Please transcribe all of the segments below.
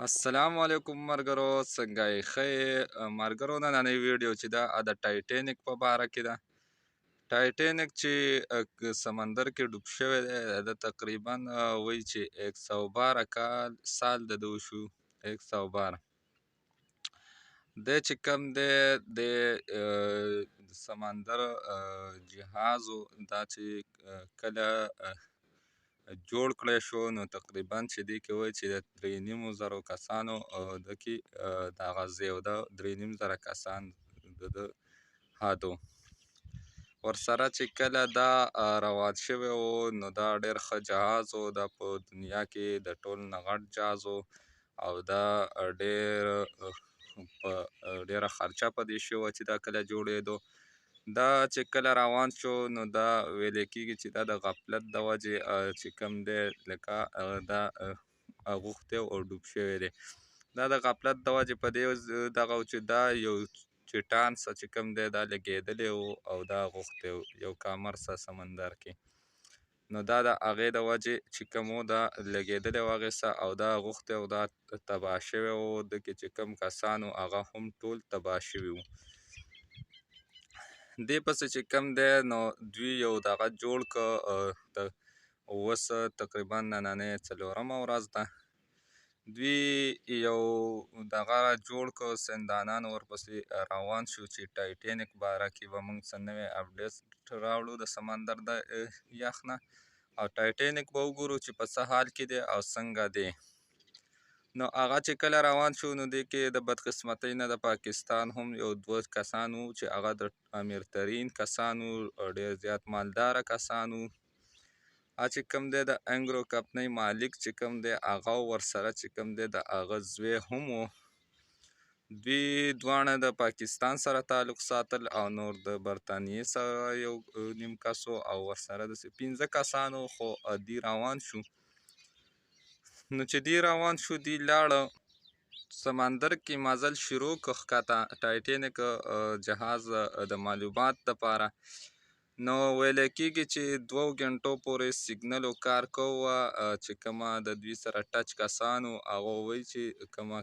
السلام علیکم مرګرو، څنګه یې ښه یې؟ مرګرو نننۍ ویډیو چې ده د ټایټینیک په باره کې ده. ټایټینیک چې سمندر کې ډوب شوی دی، د تقریبا وایي چې 112 سال د ده وشو. 112 دی چې کوم دی د سمندر جهاز دا چې کله جوړ کړی شو، نو تقریبا چې دې کې وایي چې د 3,500 کسانو ده کې دغه ځای و، د 3,500 کسان د ده هادو. ورسره چې کله دا روان شوی و، نو دا ډېر ښه جهاز و، دا په دنیا کې د ټولو نه غټ جهاز و او دا ډېره خرچه په دې شوې وه چې دا کله جوړېدو. دا چې کله روان شو، نو دا ویلی کېږي چې دا د غفلت د وجې چې کوم دی لکه دا اوښتی او ډوب شوی دی. دا د غفلت د وجې په دې دغه و چې دا یو چټان څه چې کوم دی دا لګېدلی و او دا غوښتی و یو کامر څه سمندر کې. نو دا د هغې د وجې چې کوم و دا لګېدلی و هغې څه او دا غوښتی او دا تباه شوی و. ده کې چې کوم کسان و هغه هم ټول تباه شوي وو. دې پسې چې کوم دی نو دوی یو دغه جوړ که د اوس تقریبا نننۍ 4مه ورځ ده. دوی یو دغه جوړ که سیندانان ورپسې روان شو چې ټایټینیک باره کې به موږ څه نوی اپډیټ راوړو د سمندر د یخ نه، او ټایټینیک به وګورو چې په څه حال کې دی او څنګه دی. نو هغه چې کله روان شو، نو دې کې د بدقسمتۍ نه د پاکستان هم یو 2 کسان وو چې هغه د امیرترین کسان وو، ډېر زیات مالداره کسان وو. هغه چې کوم دی د انګرو کمپنۍ مالک چې کوم دی هغه ورسره چې کوم دی د هغه زوی هم و. دوی دواړه د پاکستان سره تعلق ساتل او نور د برطانیې سره یو نیم کس و او ورسره داسې 15 کسان وو. خو دوی روان شو. نو چې دوی روان شو، دوی لاړه سمندر کې مزل شروع که ښکته ټایټینیک جهاز د معلومات دپاره. نو ویلی کېږي چې 2 ګنټو پورې سیګنل و کار کوه. چې کومه د دوی سره ټچ کسان وو هغه وایي چې کومه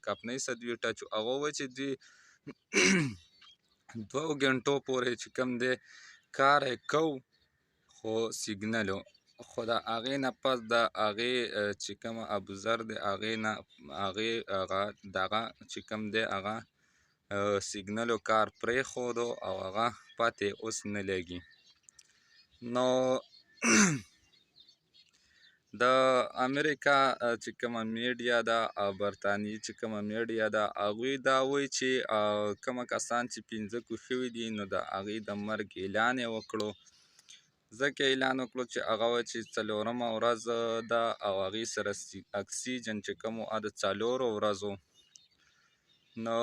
کمپنۍ سره دوی ټچ وو، هغه وایي چې دوی 2 ګنټو پورې چې کوم دی کار یې کو، خو سیګنل و. خو د هغې نه پس د هغې چې کومه ابوذر دی هغې دغه چې کوم دی هغه سیګنلو کار پرېښودو او هغه پتې اوس نه لګي. نو د امریکا چې کومه میډیا ده او برطانیې چې کومه میډیا ده، هغوی دا وایي چې کومه کسان چې 15 شوي دي، نو د هغې د مرګ اعلان یې وکړو. ځکه اعلان وکړو چې هغه وایي چې 4مه ورځ ده او هغې سره اکسیجن چې کوم و د 4 ورځو. نو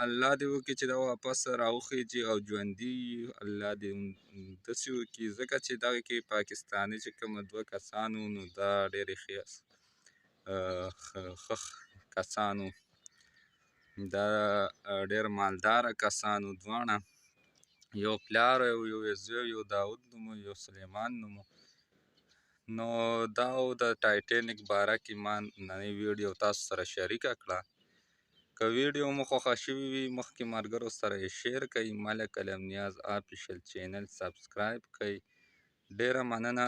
الله دې وکړي چې دا واپس راوخیږي او ژوندي وي. الله دې داسې وکړي، ځکه چې دغې کې پاکستاني چې کومه 2 کسان وو، نو دا ډېرې ښه کسان وو. دا ډېر مالداره کسان وو دواړه. یو پلار و، یو یې زوی، یو داود نوم و، یو سلیمان نوم و. نو دا و د ټایټینیک باره کې ما نننۍ ویډیو تاسو سره شریکه کړه. که ویډیو مو خوښه شوې وي، مخکې ملګرو سره یې شیر کړئ. ملک علم نیاز آفیشل چینل سبسکرایب کړئ. ډېره مننه.